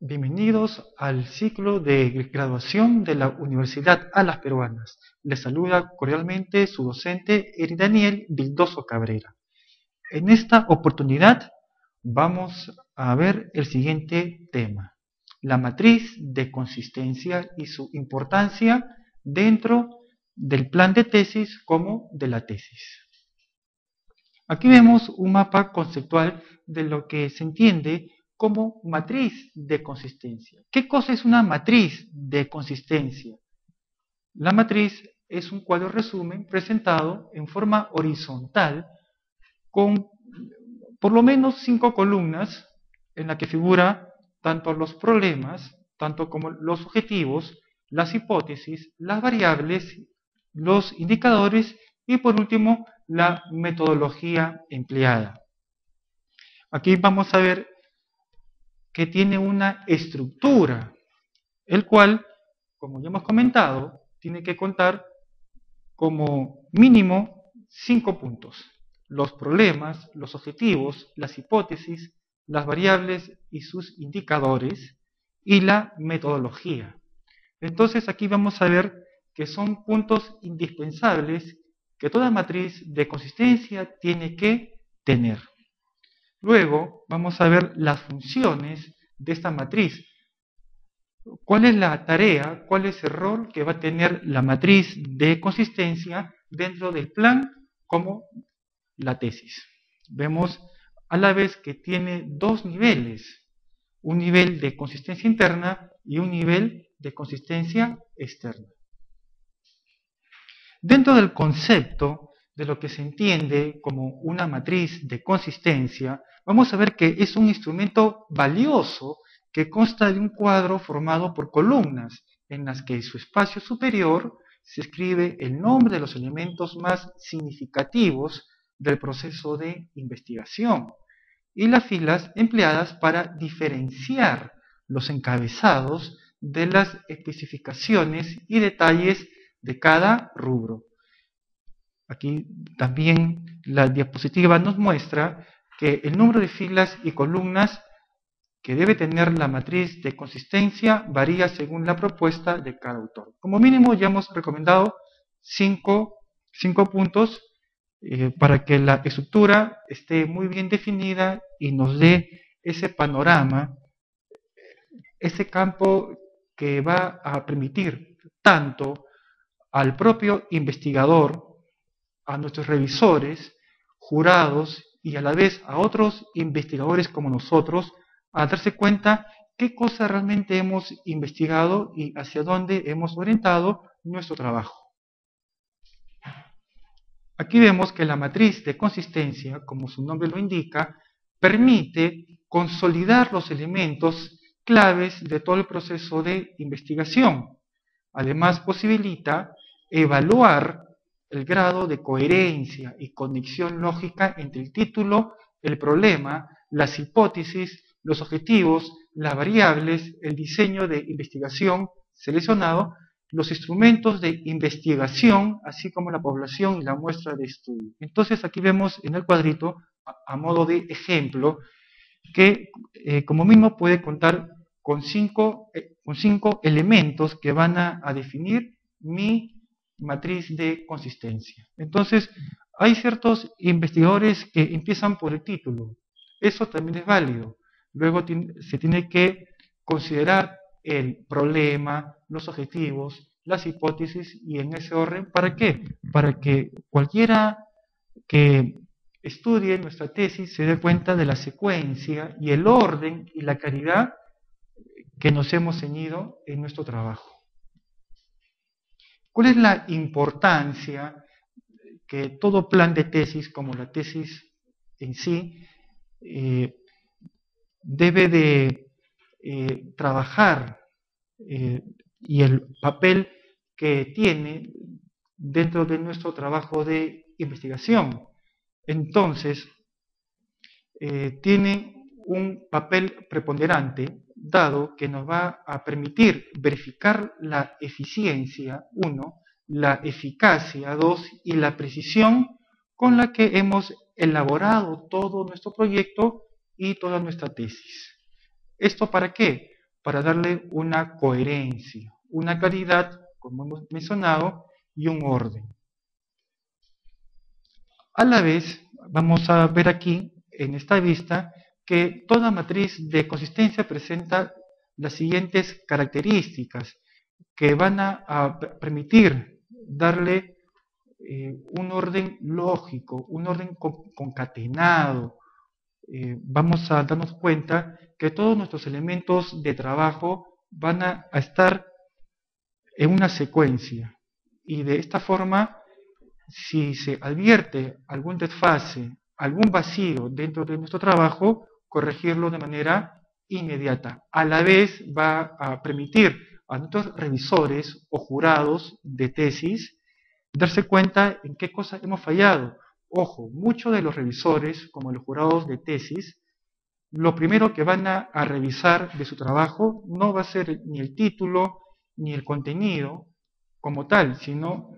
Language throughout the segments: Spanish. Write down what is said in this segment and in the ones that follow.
Bienvenidos al ciclo de graduación de la Universidad Alas Peruanas. Les saluda cordialmente su docente Daniel Vildoso Cabrera. En esta oportunidad vamos a ver el siguiente tema: la matriz de consistencia y su importancia dentro del plan de tesis como de la tesis. Aquí vemos un mapa conceptual de lo que se entiende como matriz de consistencia. ¿Qué cosa es una matriz de consistencia? La matriz es un cuadro resumen presentado en forma horizontal con por lo menos 5 columnas en la que figura tanto los problemas, tanto como los objetivos, las hipótesis, las variables, los indicadores y por último la metodología empleada. Aquí vamos a ver que tiene una estructura, el cual, como ya hemos comentado, tiene que contar como mínimo 5 puntos: los problemas, los objetivos, las hipótesis, las variables y sus indicadores, y la metodología. Entonces aquí vamos a ver que son puntos indispensables que toda matriz de consistencia tiene que tener. Luego vamos a ver las funciones de esta matriz. ¿Cuál es la tarea, cuál es el rol que va a tener la matriz de consistencia dentro del plan como la tesis? Vemos a la vez que tiene dos niveles: un nivel de consistencia interna y un nivel de consistencia externa. Dentro del concepto de lo que se entiende como una matriz de consistencia, vamos a ver que es un instrumento valioso que consta de un cuadro formado por columnas, en las que en su espacio superior se escribe el nombre de los elementos más significativos del proceso de investigación, y las filas empleadas para diferenciar los encabezados de las especificaciones y detalles de cada rubro. Aquí también la diapositiva nos muestra que el número de filas y columnas que debe tener la matriz de consistencia varía según la propuesta de cada autor. Como mínimo ya hemos recomendado 5 puntos para que la estructura esté muy bien definida y nos dé ese panorama, ese campo que va a permitir tanto al propio investigador, a nuestros revisores, jurados y a la vez a otros investigadores como nosotros, a darse cuenta qué cosa realmente hemos investigado y hacia dónde hemos orientado nuestro trabajo. Aquí vemos que la matriz de consistencia, como su nombre lo indica, permite consolidar los elementos claves de todo el proceso de investigación. Además, posibilita evaluar el grado de coherencia y conexión lógica entre el título, el problema, las hipótesis, los objetivos, las variables, el diseño de investigación seleccionado, los instrumentos de investigación, así como la población y la muestra de estudio. Entonces aquí vemos en el cuadrito, a modo de ejemplo, que como mínimo puede contar con cinco elementos que van a definir mi matriz de consistencia. Entonces, hay ciertos investigadores que empiezan por el título. Eso también es válido. Luego se tiene que considerar el problema, los objetivos, las hipótesis, y en ese orden. ¿Para qué? Para que cualquiera que estudie nuestra tesis se dé cuenta de la secuencia y el orden y la claridad que nos hemos ceñido en nuestro trabajo. ¿Cuál es la importancia que todo plan de tesis, como la tesis en sí, debe de trabajar y el papel que tiene dentro de nuestro trabajo de investigación? Entonces, tiene un papel preponderante, dado que nos va a permitir verificar la eficiencia, 1, la eficacia, 2, y la precisión con la que hemos elaborado todo nuestro proyecto y toda nuestra tesis. ¿Esto para qué? para darle una coherencia, una claridad, como hemos mencionado, y un orden. A la vez, vamos a ver aquí, en esta vista, que toda matriz de consistencia presenta las siguientes características que van a permitir darle un orden lógico, un orden concatenado. Vamos a darnos cuenta que todos nuestros elementos de trabajo van a estar en una secuencia, y de esta forma, si se advierte algún desfase, algún vacío dentro de nuestro trabajo, corregirlo de manera inmediata. A la vez va a permitir a nuestros revisores o jurados de tesis darse cuenta en qué cosas hemos fallado. Ojo, muchos de los revisores, como los jurados de tesis, lo primero que van a revisar de su trabajo no va a ser ni el título ni el contenido como tal, sino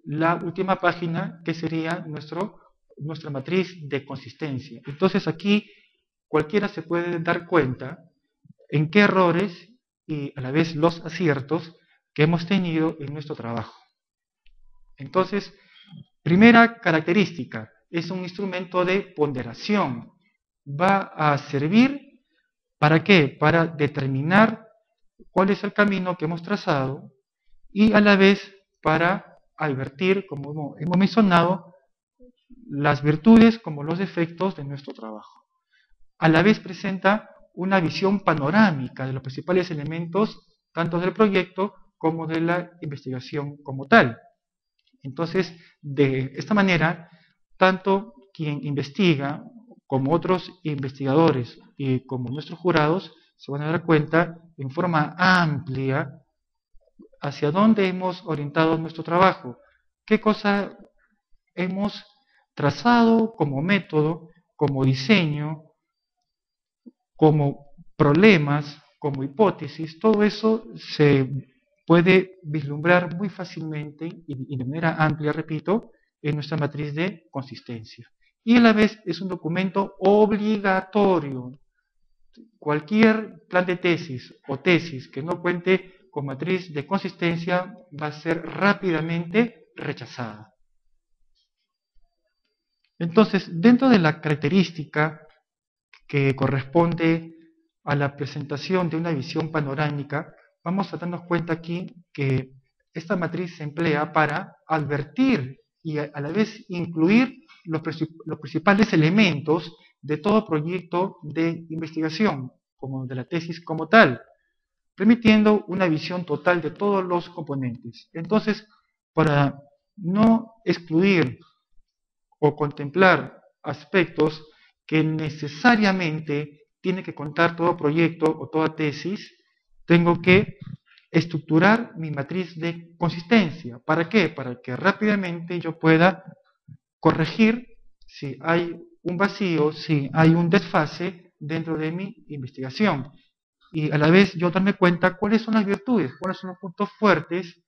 la última página, que sería nuestra matriz de consistencia. Entonces aquí cualquiera se puede dar cuenta en qué errores y a la vez los aciertos que hemos tenido en nuestro trabajo. Entonces, primera característica, es un instrumento de ponderación. Va a servir, ¿para qué? Para determinar cuál es el camino que hemos trazado y a la vez para advertir, como hemos mencionado, las virtudes como los defectos de nuestro trabajo. A la vez presenta una visión panorámica de los principales elementos, tanto del proyecto como de la investigación como tal. Entonces, de esta manera, tanto quien investiga como otros investigadores y como nuestros jurados se van a dar cuenta en forma amplia hacia dónde hemos orientado nuestro trabajo, qué cosa hemos trazado como método, como diseño, como problemas, como hipótesis. Todo eso se puede vislumbrar muy fácilmente y de manera amplia, repito, en nuestra matriz de consistencia. Y a la vez es un documento obligatorio. Cualquier plan de tesis o tesis que no cuente con matriz de consistencia va a ser rápidamente rechazada. Entonces, dentro de la característica que corresponde a la presentación de una visión panorámica, vamos a darnos cuenta aquí que esta matriz se emplea para advertir y a la vez incluir los principales elementos de todo proyecto de investigación, como de la tesis como tal, permitiendo una visión total de todos los componentes. Entonces, para no excluir o contemplar aspectos que necesariamente tiene que contar todo proyecto o toda tesis, tengo que estructurar mi matriz de consistencia. ¿Para qué? Para que rápidamente yo pueda corregir si hay un vacío, si hay un desfase dentro de mi investigación. Y a la vez yo darme cuenta cuáles son las virtudes, cuáles son los puntos fuertes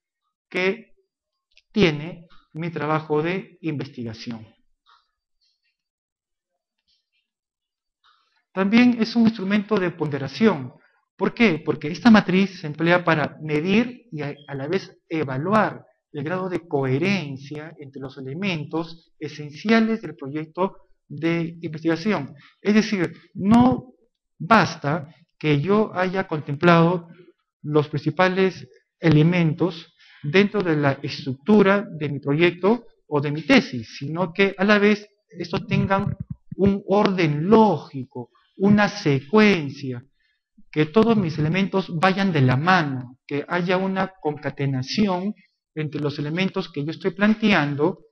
que tiene mi trabajo de investigación. También es un instrumento de ponderación. ¿Por qué? Porque esta matriz se emplea para medir y a la vez evaluar el grado de coherencia entre los elementos esenciales del proyecto de investigación. Es decir, no basta que yo haya contemplado los principales elementos dentro de la estructura de mi proyecto o de mi tesis, sino que a la vez estos tengan un orden lógico, una secuencia, que todos mis elementos vayan de la mano, que haya una concatenación entre los elementos que yo estoy planteando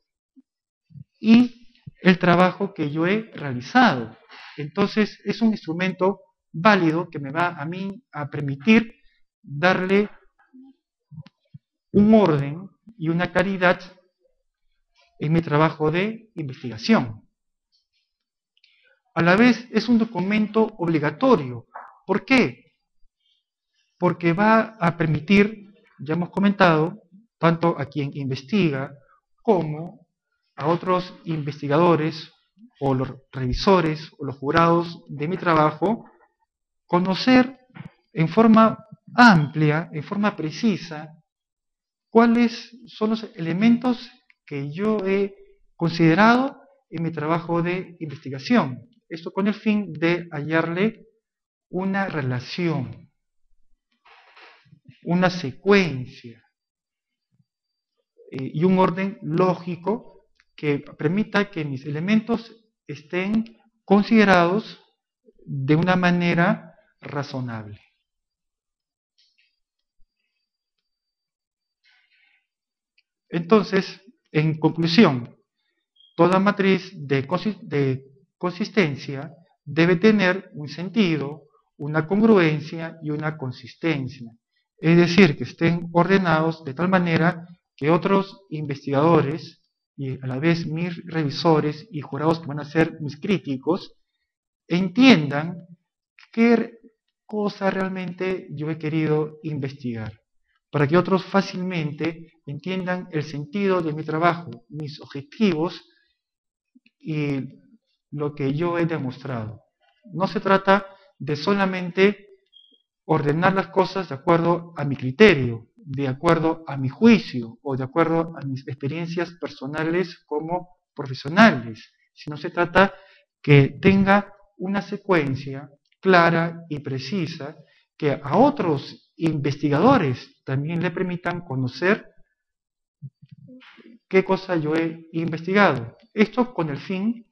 y el trabajo que yo he realizado. Entonces es un instrumento válido que me va a mí a permitir darle un orden y una claridad en mi trabajo de investigación. A la vez es un documento obligatorio. ¿Por qué? Porque va a permitir, ya hemos comentado, tanto a quien investiga como a otros investigadores o los revisores o los jurados de mi trabajo, conocer en forma amplia, en forma precisa, cuáles son los elementos que yo he considerado en mi trabajo de investigación. Esto con el fin de hallarle una relación, una secuencia y un orden lógico que permita que mis elementos estén considerados de una manera razonable. Entonces, en conclusión, toda matriz de consistencia debe tener un sentido, una congruencia y una consistencia. Es decir, que estén ordenados de tal manera que otros investigadores y a la vez mis revisores y jurados que van a ser mis críticos entiendan qué cosa realmente yo he querido investigar, para que otros fácilmente entiendan el sentido de mi trabajo, mis objetivos y lo que yo he demostrado. No se trata de solamente ordenar las cosas de acuerdo a mi criterio, de acuerdo a mi juicio o de acuerdo a mis experiencias personales como profesionales, sino se trata que tenga una secuencia clara y precisa que a otros investigadores también le permitan conocer qué cosa yo he investigado. Esto con el fin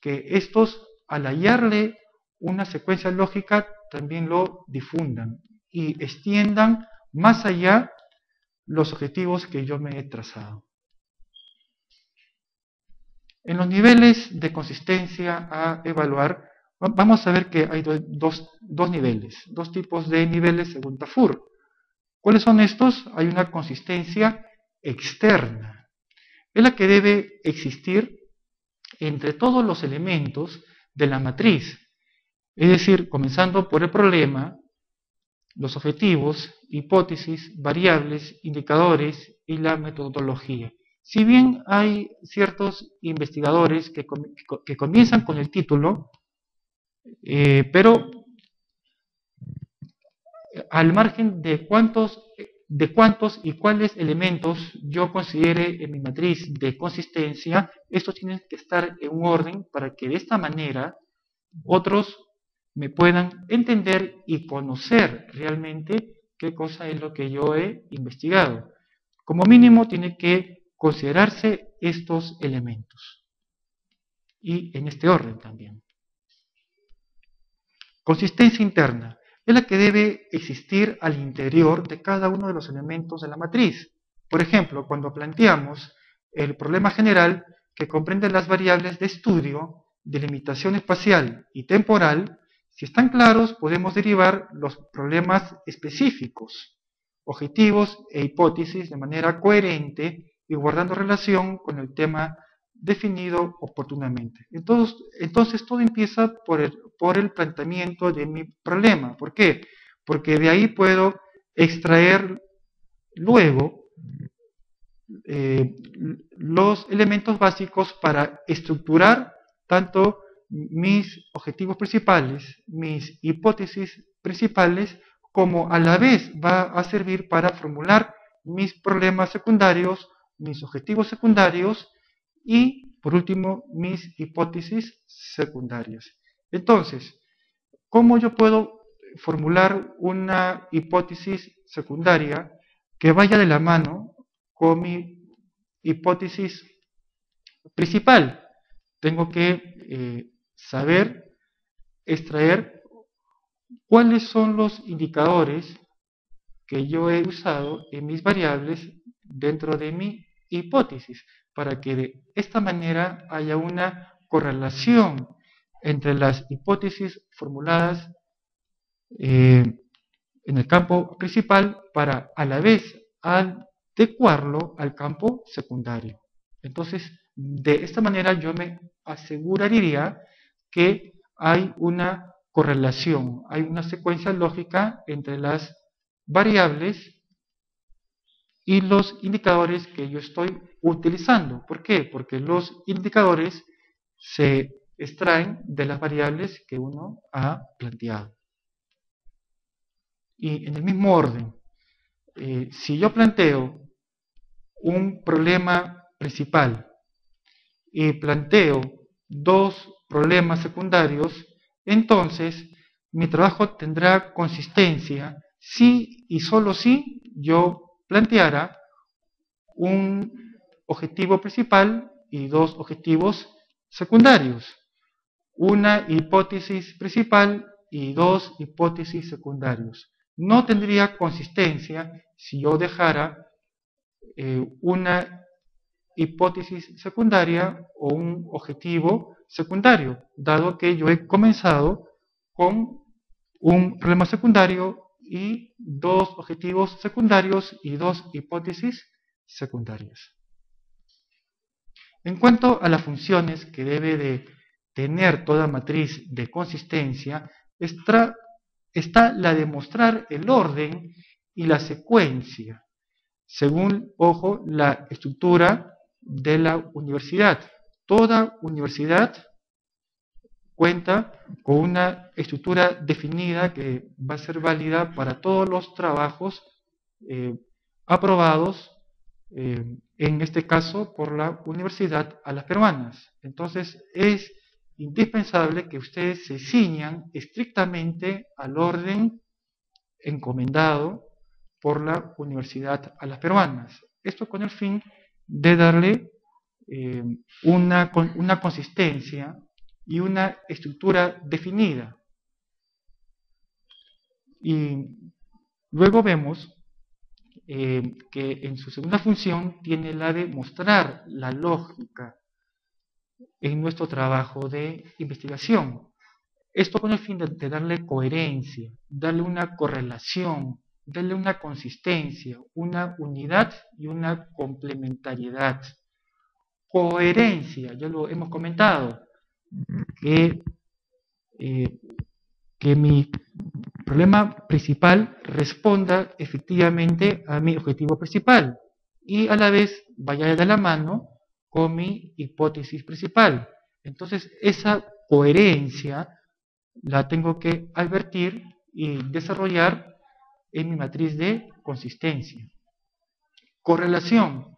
que estos, al hallarle una secuencia lógica, también lo difundan y extiendan más allá los objetivos que yo me he trazado. En los niveles de consistencia a evaluar, vamos a ver que hay dos niveles, dos tipos de niveles según Tafur. ¿Cuáles son estos? Hay una consistencia externa, es la que debe existir entre todos los elementos de la matriz, es decir, comenzando por el problema, los objetivos, hipótesis, variables, indicadores y la metodología. Si bien hay ciertos investigadores que comienzan con el título, pero al margen de cuántos y cuáles elementos yo considere en mi matriz de consistencia, estos tienen que estar en un orden para que de esta manera otros me puedan entender y conocer realmente qué cosa es lo que yo he investigado. Como mínimo tiene que considerarse estos elementos y en este orden también. Consistencia interna es la que debe existir al interior de cada uno de los elementos de la matriz. Por ejemplo, cuando planteamos el problema general que comprende las variables de estudio, delimitación espacial y temporal, si están claros podemos derivar los problemas específicos, objetivos e hipótesis de manera coherente y guardando relación con el tema definido oportunamente. Entonces todo empieza por el planteamiento de mi problema. ¿Por qué? Porque de ahí puedo extraer luego los elementos básicos para estructurar tanto mis objetivos principales, mis hipótesis principales, como a la vez va a servir para formular mis problemas secundarios, mis objetivos secundarios y, por último, mis hipótesis secundarias. Entonces, ¿cómo yo puedo formular una hipótesis secundaria que vaya de la mano con mi hipótesis principal? Tengo que saber extraer cuáles son los indicadores que yo he usado en mis variables dentro de mi hipótesis, para que de esta manera haya una correlación entre las hipótesis formuladas en el campo principal para a la vez adecuarlo al campo secundario. Entonces, de esta manera yo me aseguraría que hay una correlación, hay una secuencia lógica entre las variables y los indicadores que yo estoy utilizando. ¿Por qué? Porque los indicadores se extraen de las variables que uno ha planteado. y en el mismo orden. Si yo planteo un problema principal y planteo dos problemas secundarios, entonces mi trabajo tendrá consistencia si y solo si yo planteara un objetivo principal y dos objetivos secundarios, una hipótesis principal y dos hipótesis secundarios. No tendría consistencia si yo dejara una hipótesis secundaria o un objetivo secundario, dado que yo he comenzado con un problema secundario y dos objetivos secundarios y dos hipótesis secundarias. En cuanto a las funciones que debe de tener toda matriz de consistencia, está la de mostrar el orden y la secuencia, según, ojo, la estructura de la universidad. Toda universidad cuenta con una estructura definida que va a ser válida para todos los trabajos aprobados, en este caso por la Universidad a las Peruanas. Entonces es indispensable que ustedes se ciñan estrictamente al orden encomendado por la Universidad a las Peruanas. Esto con el fin de darle una consistencia y una estructura definida. Y luego vemos que en su segunda función tiene la de mostrar la lógica en nuestro trabajo de investigación. Esto con el fin de darle coherencia, darle una correlación, darle una consistencia, una unidad y una complementariedad. Coherencia, ya lo hemos comentado, que mi problema principal responda efectivamente a mi objetivo principal y a la vez vaya de la mano con mi hipótesis principal. Entonces esa coherencia la tengo que advertir y desarrollar en mi matriz de consistencia. Correlación.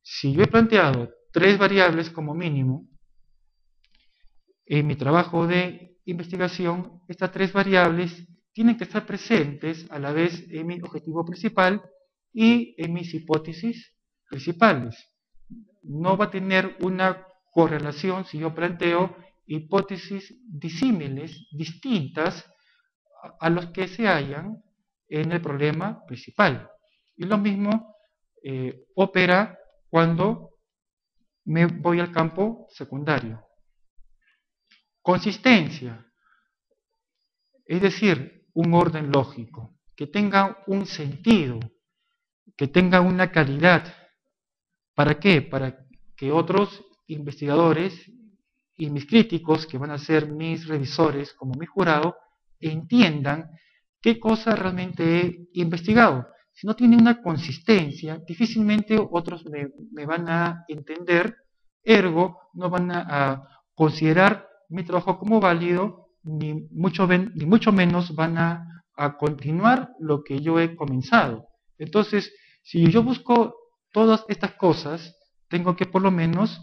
Si yo he planteado tres variables como mínimo en mi trabajo de investigación, estas tres variables tienen que estar presentes a la vez en mi objetivo principal y en mis hipótesis principales. No va a tener una correlación si yo planteo hipótesis disímiles, distintas a los que se hallan en el problema principal. Y lo mismo opera cuando me voy al campo secundario. Consistencia, es decir, un orden lógico, que tenga un sentido, que tenga una calidad. ¿Para qué? Para que otros investigadores y mis críticos, que van a ser mis revisores como mi jurado, entiendan qué cosa realmente he investigado. Si no tiene una consistencia, difícilmente otros me van a entender, ergo no van a considerar mi trabajo como válido, ni mucho menos van a continuar lo que yo he comenzado. Entonces, si yo busco todas estas cosas, tengo que por lo menos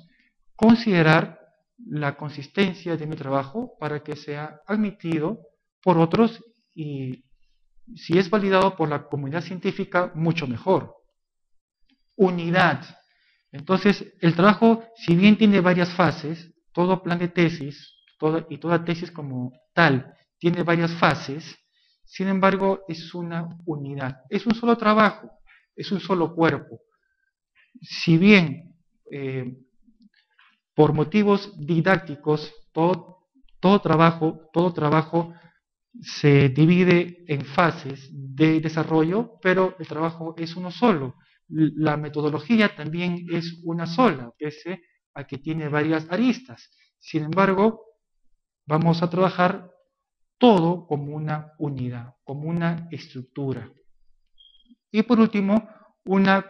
considerar la consistencia de mi trabajo para que sea admitido por otros y si es validado por la comunidad científica, mucho mejor. Unidad. Entonces, el trabajo, si bien tiene varias fases, todo plan de tesis y toda tesis como tal tiene varias fases, sin embargo, es una unidad. Es un solo trabajo, es un solo cuerpo. Si bien por motivos didácticos todo trabajo se divide en fases de desarrollo, pero el trabajo es uno solo. La metodología también es una sola, pese a que tiene varias aristas. Sin embargo, vamos a trabajar todo como una unidad, como una estructura. Y por último, una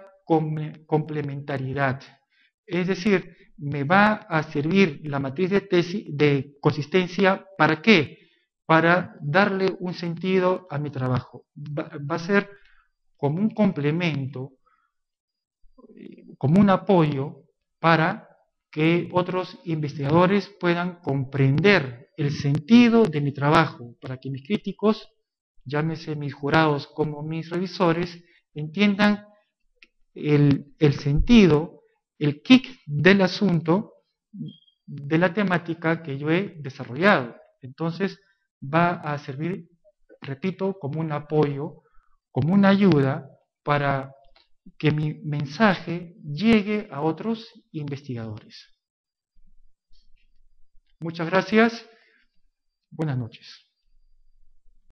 complementariedad. Es decir, me va a servir la matriz de consistencia, ¿para qué? para darle un sentido a mi trabajo. Va a ser como un complemento, como un apoyo para que otros investigadores puedan comprender el sentido de mi trabajo, para que mis críticos, llámese mis jurados como mis revisores, entiendan el sentido, el kick del asunto, de la temática que yo he desarrollado. Entonces va a servir, repito, como un apoyo, como una ayuda para que mi mensaje llegue a otros investigadores. Muchas gracias. Buenas noches.